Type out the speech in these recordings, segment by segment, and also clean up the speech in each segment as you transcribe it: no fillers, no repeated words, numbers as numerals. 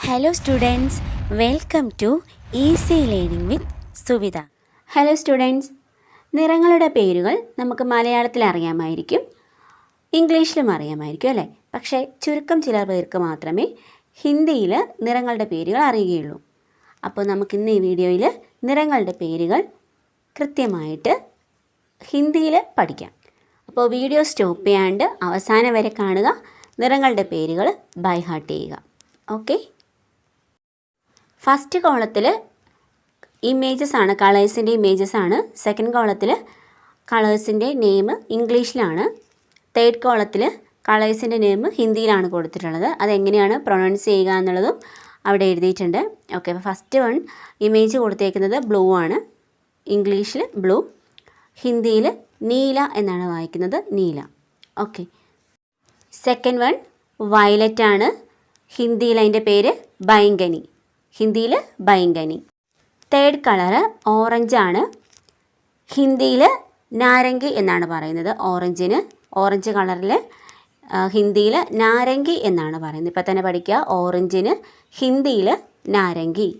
Hello students, welcome to Easy Learning with Suvitha. Hello students, നിറങ്ങളുടെ പേരുകൾ നമുക്ക് മലയാളത്തിൽ അറിയാമായിരിക്കും, ഇംഗ്ലീഷിലും അറിയാമായിരിക്കും അല്ലേ? പക്ഷേ ചുരുക്കം ചില പേർക്ക് മാത്രമേ ഹിന്ദിയിൽ നിറങ്ങളുടെ പേരുകൾ അറിയുകയുള്ളൂ. അപ്പോൾ നമുക്കിന്ന് ഈ വീഡിയോയിൽ നിറങ്ങളുടെ പേരുകൾ കൃത്യമായിട്ട് ഹിന്ദിയിൽ പഠിക്കാം. അപ്പോൾ വീഡിയോ സ്റ്റോപ്പ് ചെയ്യാണ്ട് അവസാനം വരെ കാണുക, നിറങ്ങളുടെ പേരുകൾ ബൈ ഹാർട്ട് ചെയ്യുക. ഓക്കെ, ഫസ്റ്റ് കോളത്തിൽ ഇമേജസ് ആണ്, കളേഴ്സിൻ്റെ ഇമേജസ് ആണ്. സെക്കൻഡ് കോളത്തിൽ കളേഴ്സിൻ്റെ നെയിം ഇംഗ്ലീഷിലാണ്. തേർഡ് കോളത്തിൽ കളേഴ്സിൻ്റെ നെയിം ഹിന്ദിയിലാണ് കൊടുത്തിട്ടുള്ളത്. അതെങ്ങനെയാണ് പ്രൊനൗൺസ് ചെയ്യുക എന്നുള്ളതും അവിടെ എഴുതിയിട്ടുണ്ട്. ഓക്കെ, അപ്പോൾ ഫസ്റ്റ് വൺ ഇമേജ് കൊടുത്തേക്കുന്നത് ബ്ലൂ ആണ്, ഇംഗ്ലീഷിൽ ബ്ലൂ, ഹിന്ദിയിൽ നീല എന്നാണ് വായിക്കുന്നത്, നീല. ഓക്കെ, സെക്കൻഡ് വൺ വയലറ്റ് ആണ്, ഹിന്ദിയിൽ അതിൻ്റെ പേര് ബൈങ്കനി, ഹിന്ദിയിൽ ബൈങ്കനി. തേർഡ് കളറ് ഓറഞ്ച് ആണ്, ഹിന്ദിയിൽ നാരങ്ങി എന്നാണ് പറയുന്നത്. ഓറഞ്ച് കളറിൽ ഹിന്ദിയിൽ നാരങ്ങി എന്നാണ് പറയുന്നത്. ഇപ്പം തന്നെ പഠിക്കുക, ഓറഞ്ചിന് ഹിന്ദിയിൽ നാരങ്ങി.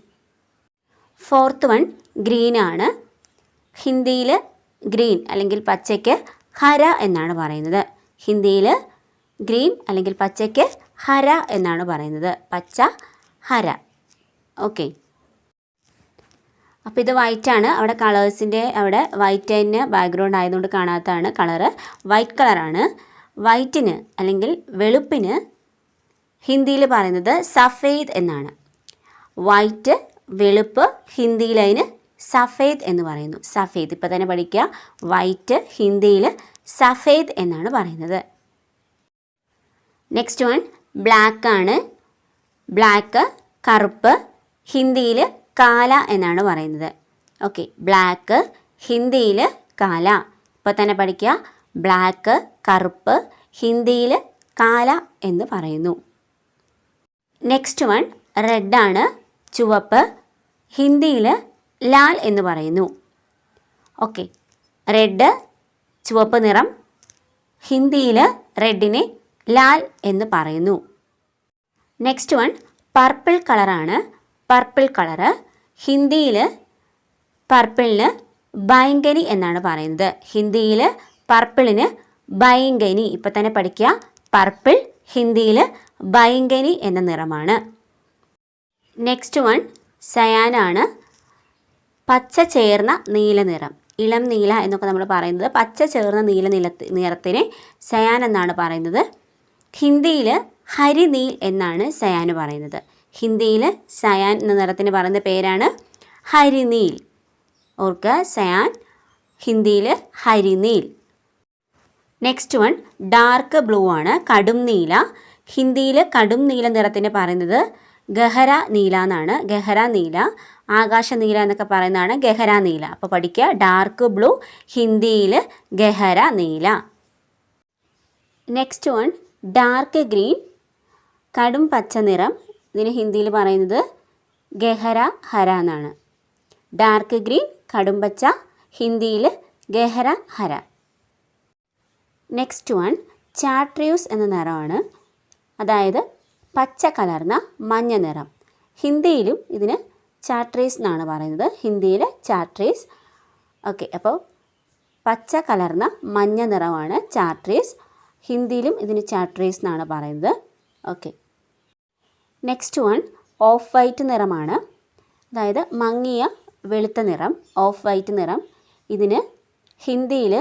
ഫോർത്ത് വൺ ഗ്രീൻ ആണ്, ഹിന്ദിയിൽ ഗ്രീൻ അല്ലെങ്കിൽ പച്ചയ്ക്ക് ഹര എന്നാണ് പറയുന്നത്. ഹിന്ദിയിൽ ഗ്രീൻ അല്ലെങ്കിൽ പച്ചയ്ക്ക് ഹര എന്നാണ് പറയുന്നത്, പച്ച ഹര. ഓക്കെ, അപ്പോൾ ഇത് വൈറ്റ് ആണ്, അവിടെ കളേഴ്സിൻ്റെ അവിടെ വൈറ്റ് തന്നെ ബാക്ക്ഗ്രൗണ്ട് ആയതുകൊണ്ട് കാണാത്തതാണ്. കളറ് വൈറ്റ് കളറാണ്. വൈറ്റിന് അല്ലെങ്കിൽ വെളുപ്പിന് ഹിന്ദിയിൽ പറയുന്നത് സഫേദ് എന്നാണ്. വൈറ്റ് വെളുപ്പ്, ഹിന്ദിയിൽ അതിന് സഫേദ് എന്ന് പറയുന്നു. സഫേദ് ഇപ്പോൾ തന്നെ പഠിക്കുക, വൈറ്റ് ഹിന്ദിയിൽ സഫേദ് എന്നാണ് പറയുന്നത്. നെക്സ്റ്റ് വൺ ബ്ലാക്ക് ആണ്, ബ്ലാക്ക് കറുപ്പ്, ഹിന്ദിയിൽ കാല എന്നാണ് പറയുന്നത്. ഓക്കെ, ബ്ലാക്ക് ഹിന്ദിയിൽ കാല. ഇപ്പോൾ തന്നെ പഠിക്കുക, ബ്ലാക്ക് കറുപ്പ്, ഹിന്ദിയിൽ കാല എന്ന് പറയുന്നു. നെക്സ്റ്റ് വൺ റെഡ് ആണ്, ചുവപ്പ്, ഹിന്ദിയിൽ ലാൽ എന്ന് പറയുന്നു. ഓക്കെ, റെഡ് ചുവപ്പ് നിറം, ഹിന്ദിയിൽ റെഡിനെ ലാൽ എന്ന് പറയുന്നു. നെക്സ്റ്റ് വൺ പർപ്പിൾ കളറാണ്, പർപ്പിൾ കളറ്, ഹിന്ദിയിൽ പർപ്പിളിന് ബൈങ്കനി എന്നാണ് പറയുന്നത്. ഹിന്ദിയിൽ പർപ്പിളിന് ബൈങ്കനി. ഇപ്പം തന്നെ പഠിക്കുക, പർപ്പിൾ ഹിന്ദിയിൽ ബൈങ്കനി എന്ന നിറമാണ്. നെക്സ്റ്റ് വൺ സയാനാണ്, പച്ച ചേർന്ന നീല നിറം, ഇളം നീല എന്നൊക്കെ നമ്മൾ പറയുന്നത്. പച്ച ചേർന്ന നിറത്തിനെ സയാൻ എന്നാണ് പറയുന്നത്. ഹിന്ദിയിൽ ഹരിനീൽ എന്നാണ് സയാൻ പറയുന്നത്. ഹിന്ദിയിൽ സയാൻ എന്ന നിറത്തിന് പറയുന്ന പേരാണ് ഹരിനീൽ. ഓർക്കുക, സയാൻ ഹിന്ദിയിൽ ഹരിനീൽ. നെക്സ്റ്റ് വൺ ഡാർക്ക് ബ്ലൂ ആണ്, കടും നീല, ഹിന്ദിയിൽ കടും നീല നിറത്തിന് പറയുന്നത് ഗഹര നീല എന്നാണ്. ഗഹര നീല, ആകാശ നീല എന്നൊക്കെ പറയുന്നതാണ് ഗഹര നീല. അപ്പോൾ പഠിക്കുക, ഡാർക്ക് ബ്ലൂ, ഹിന്ദിയിൽ ഗഹര നീല. നെക്സ്റ്റ് വൺ ഡാർക്ക് ഗ്രീൻ, കടും പച്ച നിറം, ഇതിന് ഹിന്ദിയിൽ പറയുന്നത് ഗഹര ഹര എന്നാണ്. ഡാർക്ക് ഗ്രീൻ കടും പച്ച, ഹിന്ദിയിൽ ഗഹര ഹര. നെക്സ്റ്റ് വൺ ചാട്രിയൂസ് എന്ന നിറമാണ്, അതായത് പച്ച കലർന്ന മഞ്ഞ നിറം. ഹിന്ദിയിലും ഇതിന് ചാട്രീസ് എന്നാണ് പറയുന്നത്, ഹിന്ദിയിൽ ചാട്രീസ്. ഓക്കെ, അപ്പോൾ പച്ച കലർന്ന മഞ്ഞ നിറമാണ് ചാട്രീസ്, ഹിന്ദിയിലും ഇതിന് ചാട്രീസ് എന്നാണ് പറയുന്നത്. Okay, next one of white നിറമാണ്, അതായത് മങ്ങിയ വെളുത്ത നിറം, ഓഫ് വൈറ്റ് നിറം. ഇതിന് ഹിന്ദിയിൽ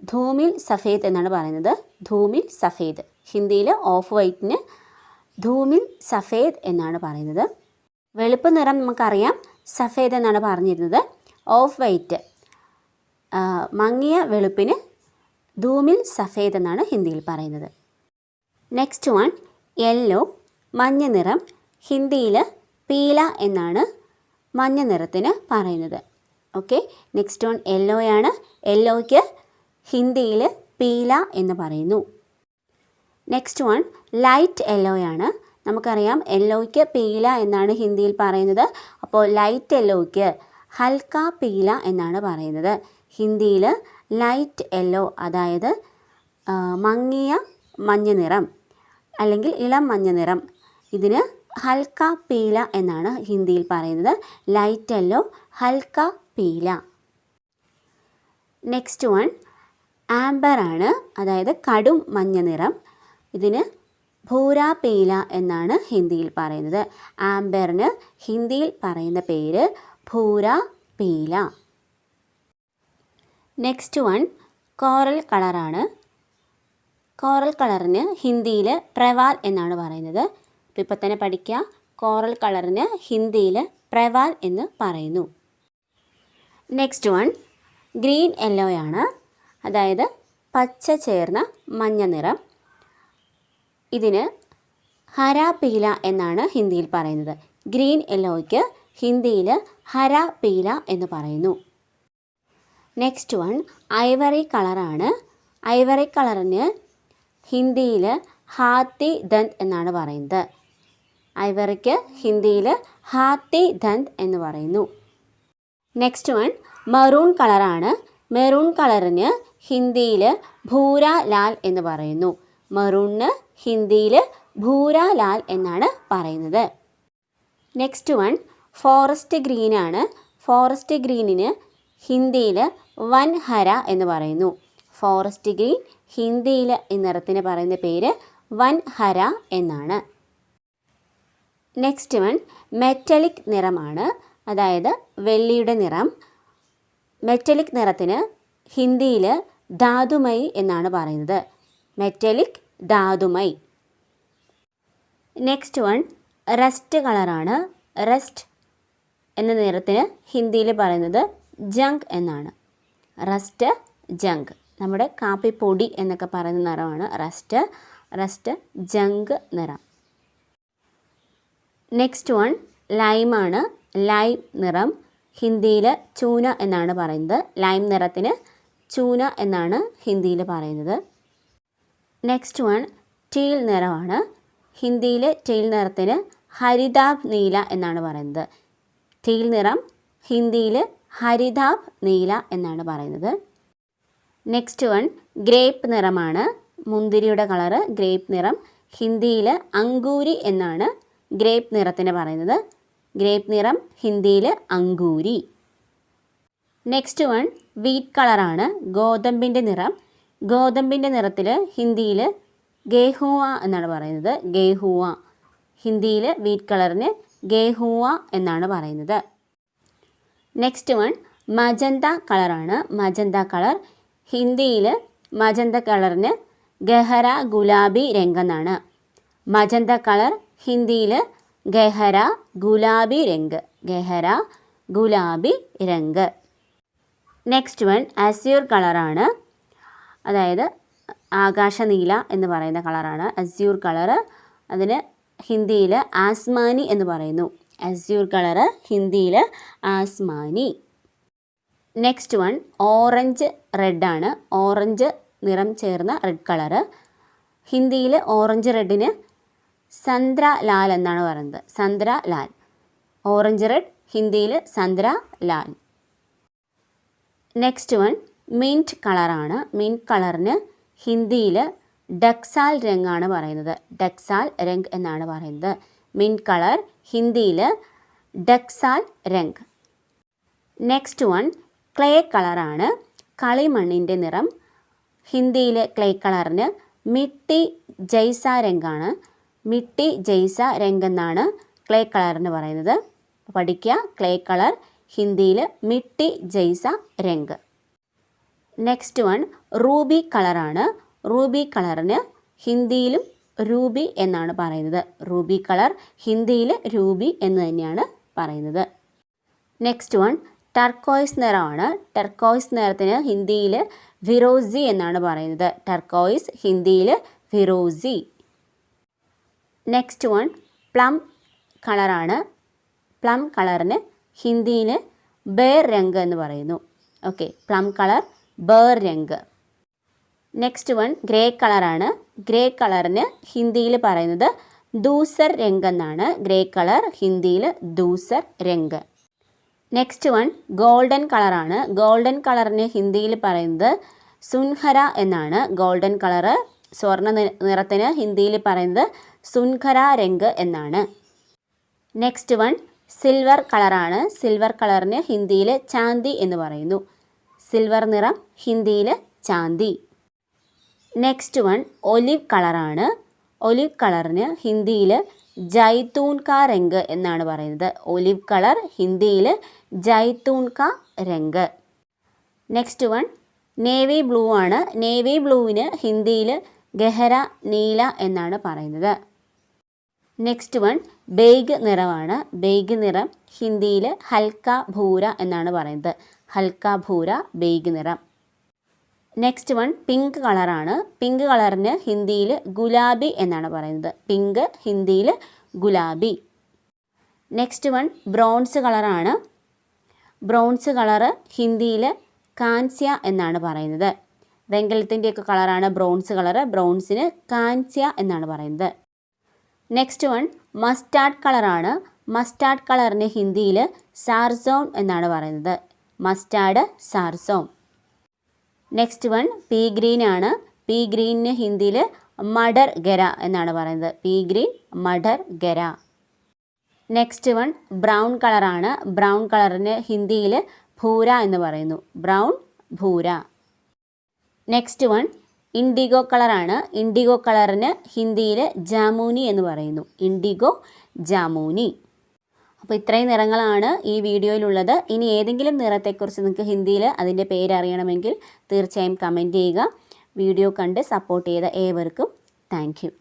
ധൂമിൽ സഫേദ് എന്നാണ് പറയുന്നത്, ധൂമിൽ സഫേദ്. ഹിന്ദിയിൽ ഓഫ് വൈറ്റിന് ധൂമിൽ സഫേദ് എന്നാണ് പറയുന്നത്. വെളുപ്പ് നിറം നമുക്കറിയാം, സഫേദ് എന്നാണ് പറഞ്ഞിരുന്നത്. ഓഫ് വൈറ്റ് മങ്ങിയ വെളുപ്പിന് ധൂമിൽ സഫേദ് എന്നാണ് ഹിന്ദിയിൽ പറയുന്നത്. നെക്സ്റ്റ് വൺ യെല്ലോ, മഞ്ഞ നിറം, ഹിന്ദിയിൽ പീല എന്നാണ് മഞ്ഞ നിറത്തിന് പറയുന്നത്. ഓക്കെ, നെക്സ്റ്റ് വൺ യെല്ലോയാണ്, യെല്ലോയ്ക്ക് ഹിന്ദിയിൽ പീല എന്ന് പറയുന്നു. നെക്സ്റ്റ് വൺ ലൈറ്റ് യെല്ലോയാണ്, നമുക്കറിയാം യെല്ലോയ്ക്ക് പീല എന്നാണ് ഹിന്ദിയിൽ പറയുന്നത്. അപ്പോൾ ലൈറ്റ് യെല്ലോയ്ക്ക് ഹൽക്ക പീല എന്നാണ് പറയുന്നത്. ഹിന്ദിയിൽ ലൈറ്റ് യെല്ലോ, അതായത് മങ്ങിയ മഞ്ഞ നിറം അല്ലെങ്കിൽ ഇളം മഞ്ഞ നിറം, ഇതിന് ഹൽക്ക പീല എന്നാണ് ഹിന്ദിയിൽ പറയുന്നത്. ലൈറ്റ് യെല്ലോ, ഹൽക്ക പീല. നെക്സ്റ്റ് വൺ ആംബർ ആണ്, അതായത് കടും മഞ്ഞ നിറം. ഇതിന് ഭൂര പീല എന്നാണ് ഹിന്ദിയിൽ പറയുന്നത്. ആംബറിന് ഹിന്ദിയിൽ പറയുന്ന പേര് ഭൂര പീല. നെക്സ്റ്റ് വൺ കോറൽ കളറാണ്. കോറൽ കളറിന് ഹിന്ദിയിൽ പ്രവാൽ എന്നാണ് പറയുന്നത്. അപ്പോൾ ഇപ്പോൾ തന്നെ പഠിക്കുക, കോറൽ കളറിന് ഹിന്ദിയിൽ പ്രവാൽ എന്ന് പറയുന്നു. നെക്സ്റ്റ് വൺ ഗ്രീൻ യെല്ലോ ആണ്, അതായത് പച്ച ചേർന്ന മഞ്ഞ നിറം. ഇതിന് ഹര പീല എന്നാണ് ഹിന്ദിയിൽ പറയുന്നത്. ഗ്രീൻ യെല്ലോയ്ക്ക് ഹിന്ദിയിൽ ഹര പീല എന്ന് പറയുന്നു. നെക്സ്റ്റ് വൺ ഐവറി കളറാണ്. ഐവറി കളറിന് ഹിന്ദിയിൽ ഹാത്തി ദന്ത് എന്നാണ് പറയുന്നത്. ഐവറിക്ക് ഹിന്ദിയിൽ ഹാത്തി ദന്ത് എന്ന് പറയുന്നു. നെക്സ്റ്റ് വൺ മെറൂൺ കളറാണ്. മെറൂൺ കളറിന് ഹിന്ദിയിൽ ഭൂര ലാൽ എന്ന് പറയുന്നു. മെറൂണിന് ഹിന്ദിയിൽ ഭൂര ലാൽ എന്നാണ് പറയുന്നത്. നെക്സ്റ്റ് വൺ ഫോറസ്റ്റ് ഗ്രീൻ ആണ്. ഫോറസ്റ്റ് ഗ്രീനിന് ഹിന്ദിയിൽ വൻ ഹര എന്ന് പറയുന്നു. ഫോറസ്റ്റ് ഗ്രീൻ ഹിന്ദിയിൽ ഈ നിറത്തിന് പറയുന്ന പേര് വൻ ഹര എന്നാണ്. നെക്സ്റ്റ് വൺ മെറ്റലിക് നിറമാണ്, അതായത് വെള്ളിയുടെ നിറം. മെറ്റലിക് നിറത്തിന് ഹിന്ദിയിൽ ധാതുമയി എന്നാണ് പറയുന്നത്. മെറ്റലിക് ധാതുമയി. നെക്സ്റ്റ് വൺ റസ്റ്റ് കളറാണ്. റസ്റ്റ് എന്ന നിറത്തിന് ഹിന്ദിയിൽ പറയുന്നത് ജങ്ക് എന്നാണ്. റസ്റ്റ്, ജങ്ക്, നമ്മുടെ കാപ്പിപ്പൊടി എന്നൊക്കെ പറയുന്ന നിറമാണ് റസ്റ്റ്. റസ്റ്റ് ജങ്ക് നിറം. നെക്സ്റ്റ് വൺ ലൈമാണ്. ലൈം നിറം ഹിന്ദിയിൽ ചൂന എന്നാണ് പറയുന്നത്. ലൈം നിറത്തിന് ചൂന എന്നാണ് ഹിന്ദിയിൽ പറയുന്നത്. നെക്സ്റ്റ് വൺ ടീൽ നിറമാണ്. ഹിന്ദിയിൽ ടീൽ നിറത്തിന് ഹരിതാഭ് നീല എന്നാണ് പറയുന്നത്. ടീൽ നിറം ഹിന്ദിയിൽ ഹരിതാഭ് നീല എന്നാണ് പറയുന്നത്. നെക്സ്റ്റ് വൺ ഗ്രേപ്പ് നിറമാണ്. മുന്തിരിയുടെ കളറ് ഗ്രേപ്പ് നിറം. ഹിന്ദിയിൽ അങ്കൂരി എന്നാണ് ഗ്രേപ്പ് നിറത്തിന് പറയുന്നത്. ഗ്രേപ്പ് നിറം ഹിന്ദിയിൽ അങ്കൂരി. നെക്സ്റ്റ് വൺ വീറ്റ് കളറാണ്. ഗോതമ്പിൻ്റെ നിറം. ഗോതമ്പിൻ്റെ നിറത്തിൽ ഹിന്ദിയിൽ ഗേഹുവ എന്നാണ് പറയുന്നത്. ഗേഹുവ. ഹിന്ദിയിൽ വീറ്റ് കളറിന് ഗേഹുവ എന്നാണ് പറയുന്നത്. നെക്സ്റ്റ് വൺ മജന്ത കളറാണ്. മജന്ത കളർ ഹിന്ദിയിൽ മജന്ത കളറിന് ഗഹര ഗുലാബി രംഗ് എന്നാണ്. മജന്ത കളർ ഹിന്ദിയിൽ ഗഹര ഗുലാബി രംഗ്. ഗഹര ഗുലാബി രംഗ്. നെക്സ്റ്റ് വൺ അസ്യൂർ കളറാണ്, അതായത് ആകാശനീല എന്ന് പറയുന്ന കളറാണ് അസ്യൂർ കളറ്. അതിന് ഹിന്ദിയിൽ ആസ്മാനി എന്ന് പറയുന്നു. അസ്യൂർ കളറ് ഹിന്ദിയിൽ ആസ്മാനി. നെക്സ്റ്റ് വൺ ഓറഞ്ച് റെഡാണ്. ഓറഞ്ച് നിറം ചേർന്ന റെഡ് കളറ്. ഹിന്ദിയിൽ ഓറഞ്ച് റെഡിന് സന്ദ്ര ലാൽ എന്നാണ് പറയുന്നത്. സന്ദ്ര ലാൽ. ഓറഞ്ച് റെഡ് ഹിന്ദിയിൽ സന്ദ്ര ലാൽ. നെക്സ്റ്റ് വൺ മിൻറ്റ് കളറാണ്. മിൻറ്റ് കളറിന് ഹിന്ദിയിൽ ഡക്സാൽ രംഗ് ആണ് പറയുന്നത്. ഡക്സാൽ രംഗ് എന്നാണ് പറയുന്നത്. മിൻറ്റ് കളർ ഹിന്ദിയിൽ ഡക്സാൽ രംഗ്. നെക്സ്റ്റ് വൺ ക്ലേ കളറാണ്. കളിമണ്ണിൻ്റെ നിറം. ഹിന്ദിയിൽ ക്ലേ കളറിന് മിട്ടി ജൈസ രംഗാണ്. മിട്ടി ജൈസ രംഗ് എന്നാണ് ക്ലേ കളറിന് പറയുന്നത്. പഠിക്കുക, ക്ലേ കളർ ഹിന്ദിയിൽ മിട്ടി ജൈസ രംഗ്. നെക്സ്റ്റ് വൺ റൂബി കളറാണ്. റൂബി കളറിന് ഹിന്ദിയിലും രൂബി എന്നാണ് പറയുന്നത്. റൂബി കളർ ഹിന്ദിയിൽ രൂബി എന്ന് തന്നെയാണ് പറയുന്നത്. നെക്സ്റ്റ് വൺ ടർക്കോയ്സ് നിറമാണ്. ടർക്കോയ്സ് നിറത്തിന് ഹിന്ദിയിൽ ഫിറോസി എന്നാണ് പറയുന്നത്. ടർക്കോയ്സ് ഹിന്ദിയിൽ ഫിറോസി. നെക്സ്റ്റ് വൺ പ്ലം കളറാണ്. പ്ലം കളറിന് ഹിന്ദിയിൽ ബേർ രംഗ് എന്ന് പറയുന്നു. ഓക്കെ, പ്ലം കളർ ബേർ രംഗ്. നെക്സ്റ്റ് വൺ ഗ്രേ കളറാണ്. ഗ്രേ കളറിന് ഹിന്ദിയിൽ പറയുന്നത് ദൂസർ രംഗ് എന്നാണ്. ഗ്രേ കളർ ഹിന്ദിയിൽ ദൂസർ രംഗ്. നെക്സ്റ്റ് വൺ ഗോൾഡൻ കളറാണ്. ഗോൾഡൻ കളറിന് ഹിന്ദിയിൽ പറയുന്നത് സുൻഹര എന്നാണ്. ഗോൾഡൻ കളറ് സ്വർണ്ണ നിറത്തിന് ഹിന്ദിയിൽ പറയുന്നത് സുൻഖര രംഗ് എന്നാണ്. നെക്സ്റ്റ് വൺ സിൽവർ കളറാണ്. സിൽവർ കളറിന് ഹിന്ദിയിൽ ചാന്തി എന്ന് പറയുന്നു. സിൽവർ നിറം ഹിന്ദിയിൽ ചാന്തി. നെക്സ്റ്റ് വൺ ഒലിവ് കളറാണ്. ഒലിവ് കളറിന് ഹിന്ദിയിൽ ജൈത്തൂൻ കാ രംഗ് എന്നാണ് പറയുന്നത്. ഒലിവ് കളർ ഹിന്ദിയിൽ ജൈത്തൂൻ കാ രംഗ്. നെക്സ്റ്റ് വൺ നേവി ബ്ലൂ ആണ്. നേവി ബ്ലൂവിന് ഹിന്ദിയിൽ ഗഹര നീല എന്നാണ് പറയുന്നത്. നെക്സ്റ്റ് വൺ ബേഗ് നിറമാണ്. ബേഗ് നിറം ഹിന്ദിയിൽ ഹൽക്ക ഭൂര എന്നാണ് പറയുന്നത്. ഹൽക്ക ഭൂര ബേഗ് നിറം. നെക്സ്റ്റ് വൺ പിങ്ക് കളറാണ്. പിങ്ക് കളറിന് ഹിന്ദിയിൽ ഗുലാബി എന്നാണ് പറയുന്നത്. പിങ്ക് ഹിന്ദിയിൽ ഗുലാബി. നെക്സ്റ്റ് വൺ ബ്രോൺസ് കളറാണ്. ബ്രോൺസ് കളറ് ഹിന്ദിയിൽ കാൻസ്യ എന്നാണ് പറയുന്നത്. വെങ്കലത്തിൻ്റെയൊക്കെ കളറാണ് ബ്രോൺസ് കളറ്. ബ്രോൺസിന് കാൻസ്യ എന്നാണ് പറയുന്നത്. നെക്സ്റ്റ് വൺ മസ്റ്റാർഡ് കളറാണ്. മസ്റ്റാർഡ് കളറിന് ഹിന്ദിയിൽ സാർസോൺ എന്നാണ് പറയുന്നത്. മസ്റ്റാർഡ് സാർസോൺ. നെക്സ്റ്റ് വൺ പീ ഗ്രീൻ ആണ്. പീ ഗ്രീനിന് ഹിന്ദിയിൽ മഡർ ഗര എന്നാണ് പറയുന്നത്. പീ ഗ്രീൻ മഡർ ഗര. നെക്സ്റ്റ് വൺ ബ്രൗൺ കളറാണ്. ബ്രൗൺ കളറിന് ഹിന്ദിയിൽ ഭൂര എന്ന് പറയുന്നു. ബ്രൗൺ ഭൂര. നെക്സ്റ്റ് വൺ ഇൻഡിഗോ കളറാണ്. ഇൻഡിഗോ കളറിന് ഹിന്ദിയിൽ ജാമൂനി എന്ന് പറയുന്നു. ഇൻഡിഗോ ജാമൂനി. അപ്പോൾ ഇത്രയും നിറങ്ങളാണ് ഈ വീഡിയോയിലുള്ളത്. ഇനി ഏതെങ്കിലും നിറത്തെക്കുറിച്ച് നിങ്ങൾക്ക് ഹിന്ദിയിൽ അതിൻ്റെ പേരറിയണമെങ്കിൽ തീർച്ചയായും കമൻറ്റ് ചെയ്യുക. വീഡിയോ കണ്ട് സപ്പോർട്ട് ചെയ്ത ഏവർക്കും താങ്ക് യു.